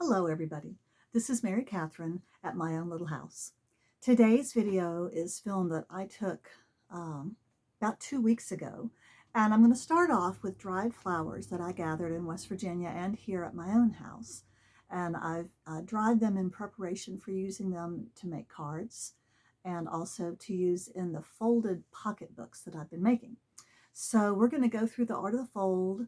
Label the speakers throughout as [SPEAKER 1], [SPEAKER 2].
[SPEAKER 1] Hello everybody, this is Mary Catherine at My Own Little House. Today's video is film that I took about 2 weeks ago, and I'm going to start off with dried flowers that I gathered in West Virginia and here at my own house. And I've dried them in preparation for using them to make cards and also to use in the folded pocketbooks that I've been making. So we're going to go through the art of the fold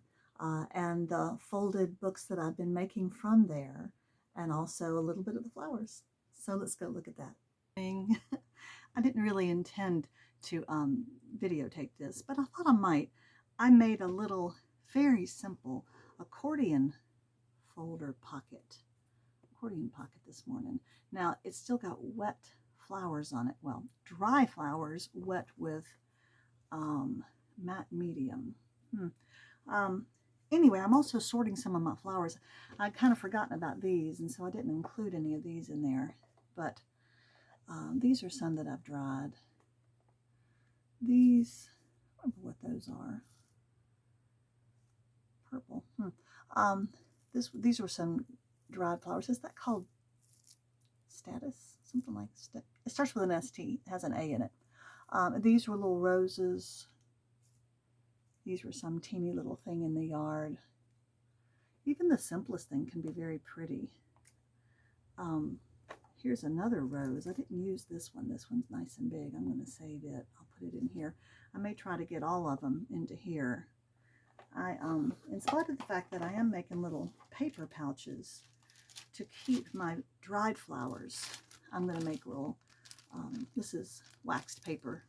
[SPEAKER 1] and the folded books that I've been making from there, and also a little bit of the flowers. So let's go look at that. I didn't really intend to videotape this, but I thought I might. I made a little very simple accordion folder pocket, this morning. Now it's still got wet flowers on it. Well, dry flowers wet with matte medium. Anyway, I'm also sorting some of my flowers. I'd kind of forgotten about these, and so I didn't include any of these in there. But these are some that I've dried. These, I don't remember what those are. Purple. These were some dried flowers. Is that called status? Something like that. It starts with an ST. It has an A in it. These were little roses. These were some teeny little thing in the yard. Even the simplest thing can be very pretty. Here's another rose. I didn't use this one. This one's nice and big. I'm going to save it. I'll put it in here. I may try to get all of them into here. In spite of the fact that I am making little paper pouches to keep my dried flowers, I'm going to make little, this is waxed paper,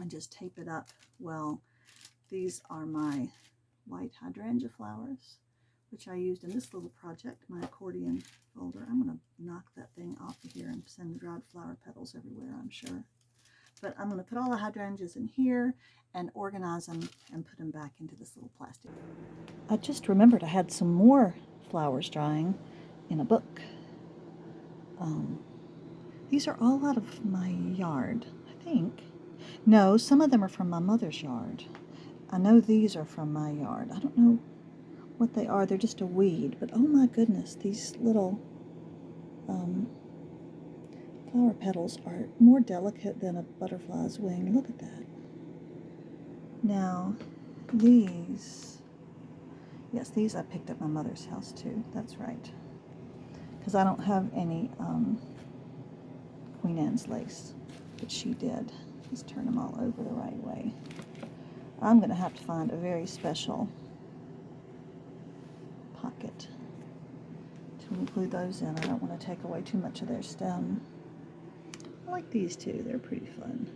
[SPEAKER 1] and just tape it up well. These are my white hydrangea flowers, which I used in this little project, my accordion folder. I'm going to knock that thing off of here and send the dried flower petals everywhere, I'm sure. But I'm going to put all the hydrangeas in here and organize them and put them back into this little plastic. I just remembered I had some more flowers drying in a book. These are all out of my yard, I think. No, some of them are from my mother's yard. I know these are from my yard. I don't know what they are. They're just a weed. But oh my goodness, these little flower petals are more delicate than a butterfly's wing. Look at that. Now, these, yes, these I picked up my mother's house too. That's right. Because I don't have any Queen Anne's lace, but she did. Just turn them all over the right way. I'm going to have to find a very special pocket to include those in. I don't want to take away too much of their stem. I like these two. They're pretty fun.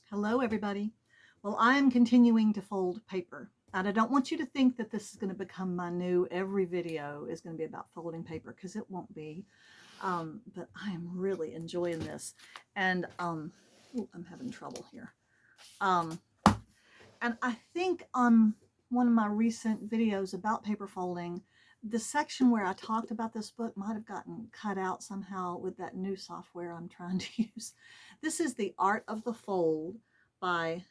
[SPEAKER 1] Hello, everybody. Well, I'm continuing to fold paper. And I don't want you to think that this is going to become my new, every video is going to be about folding paper, because it won't be. But I am really enjoying this. And ooh, I'm having trouble here. And I think on one of my recent videos about paper folding, the section where I talked about this book might have gotten cut out somehow with that new software I'm trying to use. This is The Art of the Fold by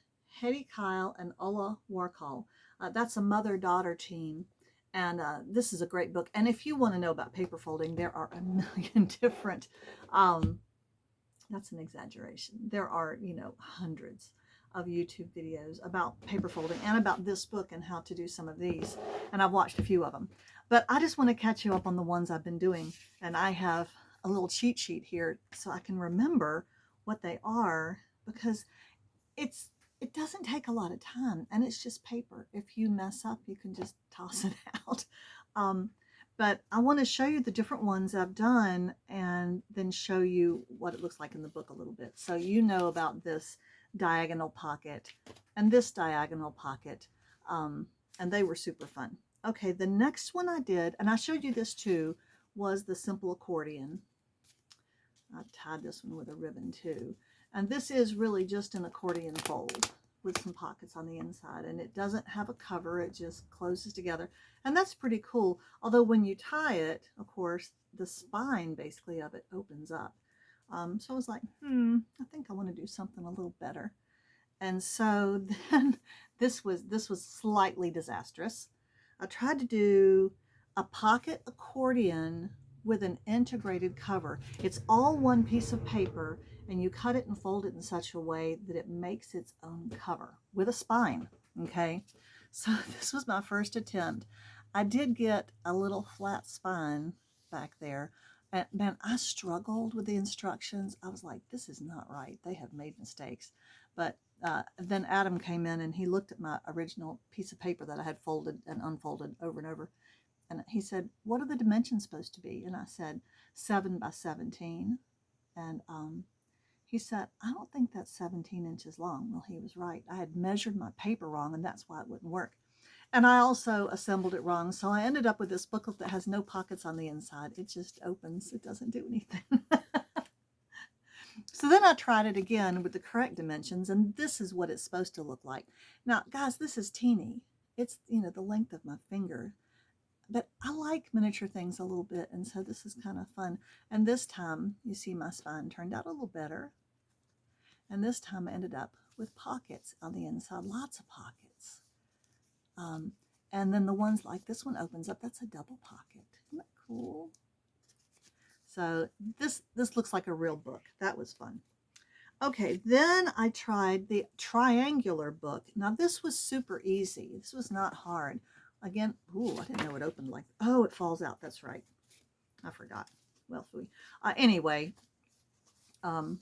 [SPEAKER 1] Hedy Kyle and Ulla Warkol. That's a mother-daughter team. And this is a great book. And if you want to know about paper folding, there are a million different, that's an exaggeration. There are, hundreds of YouTube videos about paper folding and about this book and how to do some of these. And I've watched a few of them. But I just want to catch you up on the ones I've been doing. And I have a little cheat sheet here so I can remember what they are, because it doesn't take a lot of time, and it's just paper. If you mess up, you can just toss it out. But I want to show you the different ones I've done and then show you what it looks like in the book a little bit. So you know about this diagonal pocket and this diagonal pocket, and they were super fun. Okay, the next one I did, and I showed you this too, was the simple accordion. I tied this one with a ribbon too. And this is really just an accordion fold with some pockets on the inside, and it doesn't have a cover, it just closes together. And that's pretty cool. Although when you tie it, of course, the spine basically of it opens up. So I was like, I think I want to do something a little better. And so then this was slightly disastrous. I tried to do a pocket accordion with an integrated cover. It's all one piece of paper, and you cut it and fold it in such a way that it makes its own cover with a spine. Okay, so this was my first attempt. I did get a little flat spine back there, and man, I struggled with the instructions. I was like, this is not right. They have made mistakes. But then Adam came in and he looked at my original piece of paper that I had folded and unfolded over and over. And he said, what are the dimensions supposed to be? And I said, 7 by 17. And he said, I don't think that's 17 inches long. Well, he was right. I had measured my paper wrong, and that's why it wouldn't work. And I also assembled it wrong. So I ended up with this booklet that has no pockets on the inside. It just opens. It doesn't do anything. So then I tried it again with the correct dimensions, and this is what it's supposed to look like. Now, guys, this is teeny. It's, the length of my finger. But I like miniature things a little bit, and so this is kind of fun. And this time, you see my spine turned out a little better. And this time I ended up with pockets on the inside, lots of pockets. And then the ones like this one opens up, that's a double pocket. Isn't that cool? So this looks like a real book. That was fun. Okay, then I tried the triangular book. Now this was super easy. This was not hard. Again, ooh, I didn't know it opened like, oh, it falls out. That's right. I forgot. Well, phooey. Anyway, the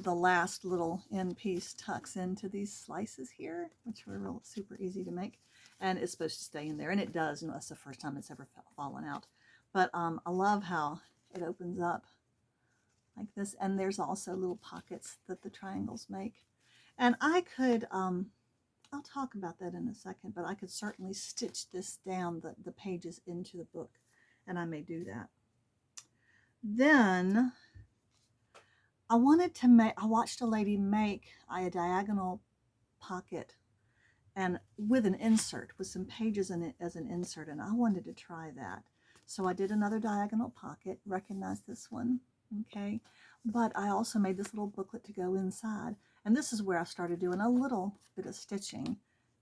[SPEAKER 1] last little end piece tucks into these slices here, which were real super easy to make. And it's supposed to stay in there, and it does. That's the first time it's ever fallen out. But I love how it opens up like this, and there's also little pockets that the triangles make. And I could, I'll talk about that in a second, but I could certainly stitch this down, the pages into the book, and I may do that. Then I wanted to make, I watched a lady make a diagonal pocket and with an insert, with some pages in it as an insert, and I wanted to try that. So I did another diagonal pocket, recognize this one, okay? But I also made this little booklet to go inside, and this is where I started doing a little bit of stitching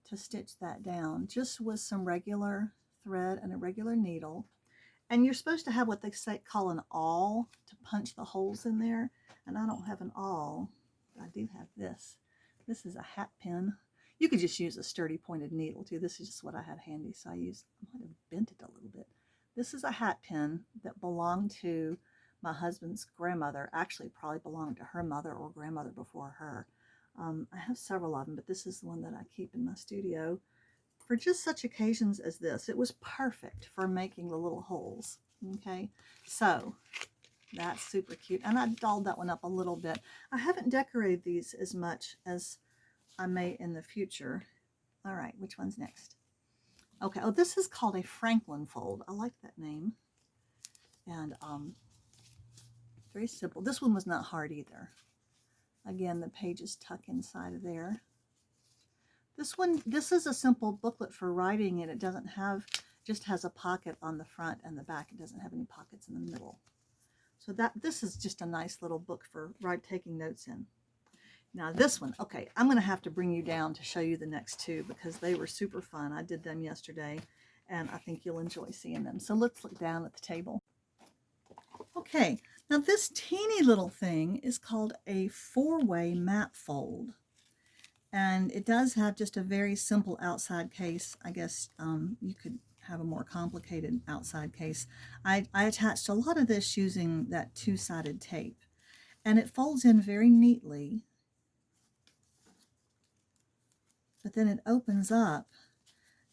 [SPEAKER 1] to stitch that down, just with some regular thread and a regular needle. And you're supposed to have what they call an awl to punch the holes in there, and I don't have an awl. I do have this. This is a hat pin. You could just use a sturdy pointed needle too. This is just what I had handy, so I might have bent it a little bit. This is a hat pin that belonged to my husband's grandmother actually probably belonged to her mother or grandmother before her. I have several of them, but this is the one that I keep in my studio for just such occasions as this. It was perfect for making the little holes. Okay, so that's super cute. And I dolled that one up a little bit. I haven't decorated these as much as I may in the future. All right, which one's next? Okay, oh, this is called a Franklin fold. I like that name. And very simple. This one was not hard either. Again, the pages tuck inside of there. This is a simple booklet for writing, and it doesn't have, just has a pocket on the front and the back. It doesn't have any pockets in the middle. So this is just a nice little book for taking notes in. Now this one, okay, I'm going to have to bring you down to show you the next two because they were super fun. I did them yesterday, and I think you'll enjoy seeing them. So let's look down at the table. Okay, now this teeny little thing is called a four-way map fold. And it does have just a very simple outside case. I guess you could have a more complicated outside case. I attached a lot of this using that two-sided tape. And it folds in very neatly. But then it opens up.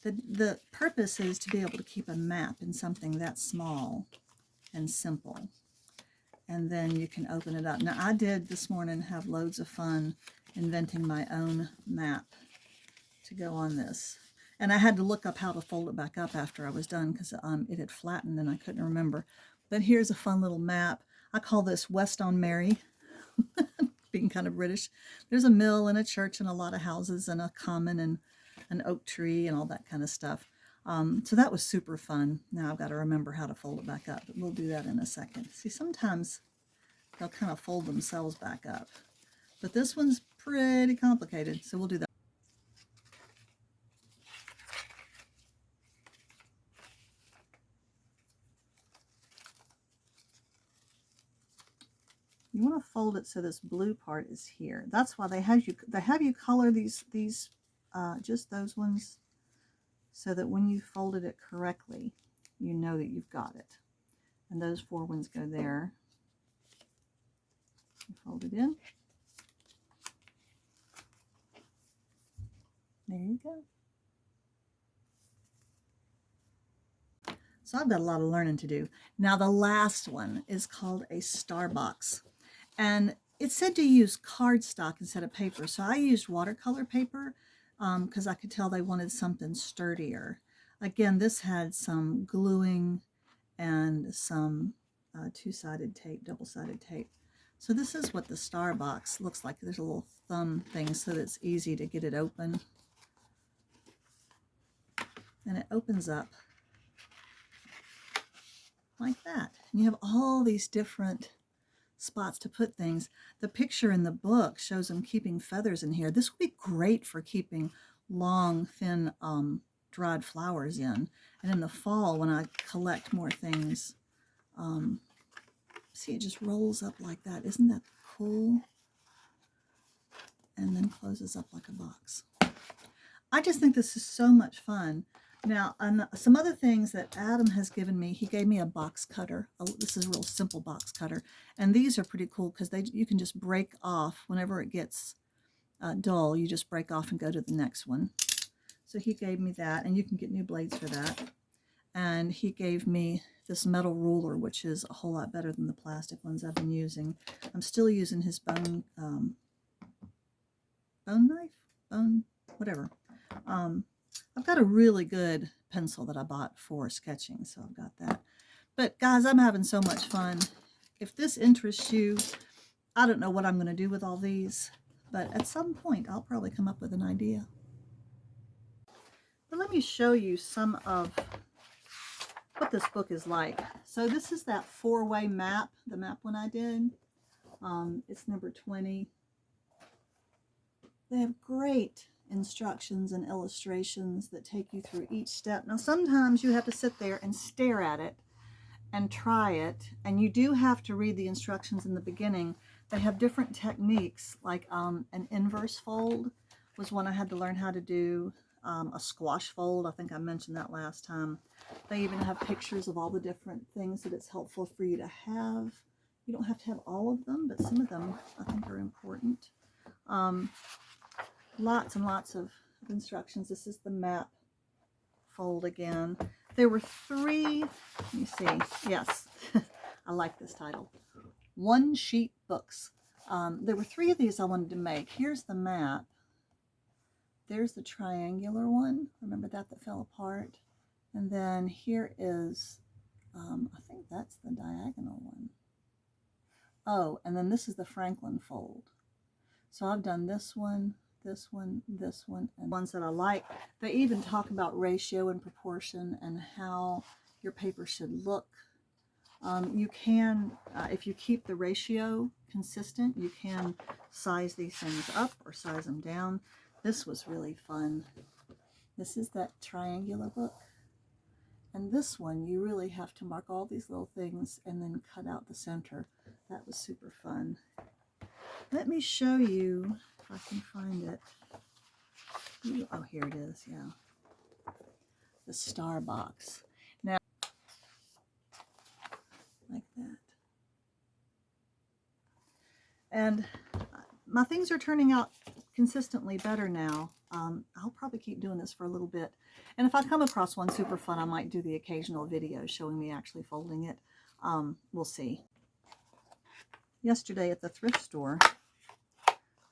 [SPEAKER 1] The purpose is to be able to keep a map in something that small and simple. And then you can open it up. Now I did this morning have loads of fun inventing my own map to go on this. And I had to look up how to fold it back up after I was done because it had flattened and I couldn't remember. But here's a fun little map. I call this West on Mary, being kind of British. There's a mill and a church and a lot of houses and a common and an oak tree and all that kind of stuff. So that was super fun. Now I've got to remember how to fold it back up, but we'll do that in a second. See, sometimes they'll kind of fold themselves back up. But this one's pretty complicated, so we'll do that. You want to fold it so this blue part is here. That's why they have you color these just those ones so that when you folded it correctly, you know that you've got it. And those four ones go there. You fold it in. There you go. So I've got a lot of learning to do. Now the last one is called a star box. And it said to use cardstock instead of paper. So I used watercolor paper because I could tell they wanted something sturdier. Again, this had some gluing and some two-sided tape, double-sided tape. So this is what the star box looks like. There's a little thumb thing so that it's easy to get it open. And it opens up like that. And you have all these different spots to put things. The picture in the book shows them keeping feathers in here. This would be great for keeping long, thin, dried flowers in. And in the fall, when I collect more things, see, it just rolls up like that. Isn't that cool? And then closes up like a box. I just think this is so much fun. Now, some other things that Adam has given me, he gave me a box cutter. This is a real simple box cutter. And these are pretty cool because you can just break off whenever it gets dull. You just break off and go to the next one. So he gave me that, and you can get new blades for that. And he gave me this metal ruler, which is a whole lot better than the plastic ones I've been using. I'm still using his bone whatever. I've got a really good pencil that I bought for sketching, so I've got that. But guys, I'm having so much fun. If this interests you, I don't know what I'm going to do with all these, but at some point I'll probably come up with an idea. But let me show you some of what this book is like. So this is that four-way map, the map one I did. It's number 20. They have great instructions and illustrations that take you through each step. Now sometimes you have to sit there and stare at it and try it, and you do have to read the instructions in the beginning. They have different techniques, like an inverse fold was one I had to learn how to do, a squash fold, I think I mentioned that last time. They even have pictures of all the different things that it's helpful for you to have You don't have to have all of them, but some of them I think are important. Lots and lots of instructions. This is the map fold again. There were 3, let me see, yes, I like this title, one sheet books. There were 3 of these I wanted to make. Here's the map. There's the triangular one. Remember that fell apart? And then here is, I think that's the diagonal one. Oh, and then this is the Franklin fold. So I've done this one, this one, this one, and ones that I like. They even talk about ratio and proportion and how your paper should look. You can, if you keep the ratio consistent, you can size these things up or size them down. This was really fun. This is that triangular book. And this one, you really have to mark all these little things and then cut out the center. That was super fun. Let me show you if I can find it. Ooh, oh, here it is, yeah. The star box. Now, like that. And my things are turning out consistently better now. I'll probably keep doing this for a little bit. And if I come across one super fun, I might do the occasional video showing me actually folding it. We'll see. Yesterday at the thrift store,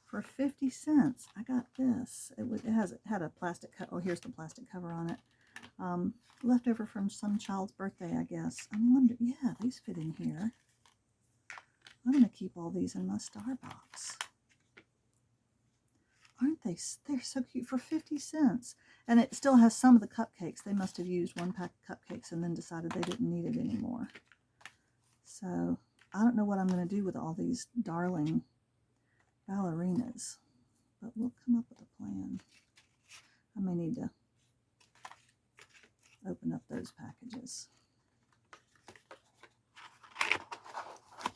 [SPEAKER 1] for 50 cents, I got this. It had a plastic cover. Oh, here's the plastic cover on it. Left over from some child's birthday, I guess. I'm wondering, yeah, these fit in here. I'm going to keep all these in my star box. Aren't they? They're so cute for 50 cents. And it still has some of the cupcakes. They must have used one pack of cupcakes and then decided they didn't need it anymore. So I don't know what I'm going to do with all these darling ballerinas, but we'll come up with a plan. I may need to open up those packages.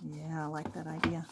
[SPEAKER 1] Yeah, I like that idea.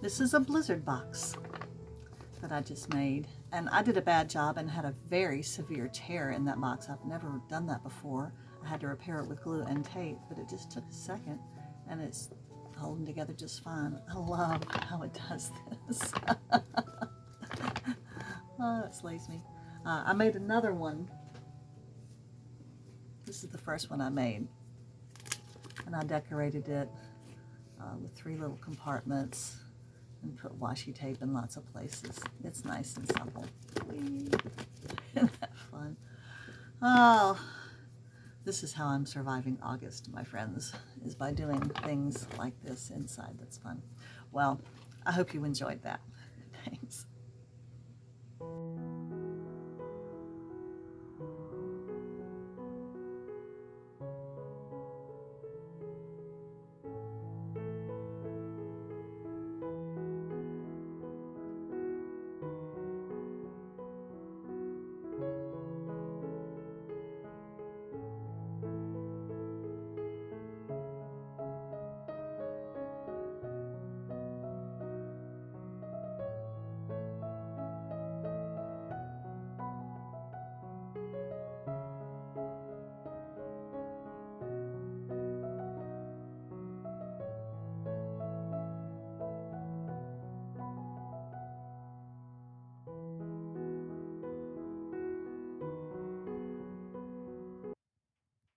[SPEAKER 1] This is a blizzard box that I just made, and I did a bad job and had a very severe tear in that box. I've never done that before. I had to repair it with glue and tape, but it just took a second, and it's holding together just fine. I love how it does this. Oh, it slays me. I made another one. This is the first one I made, and I decorated it with 3 little compartments and put washi tape in lots of places. It's nice and simple. Whee! Isn't that fun? Oh, this is how I'm surviving August, my friends, is by doing things like this inside. That's fun. Well, I hope you enjoyed that.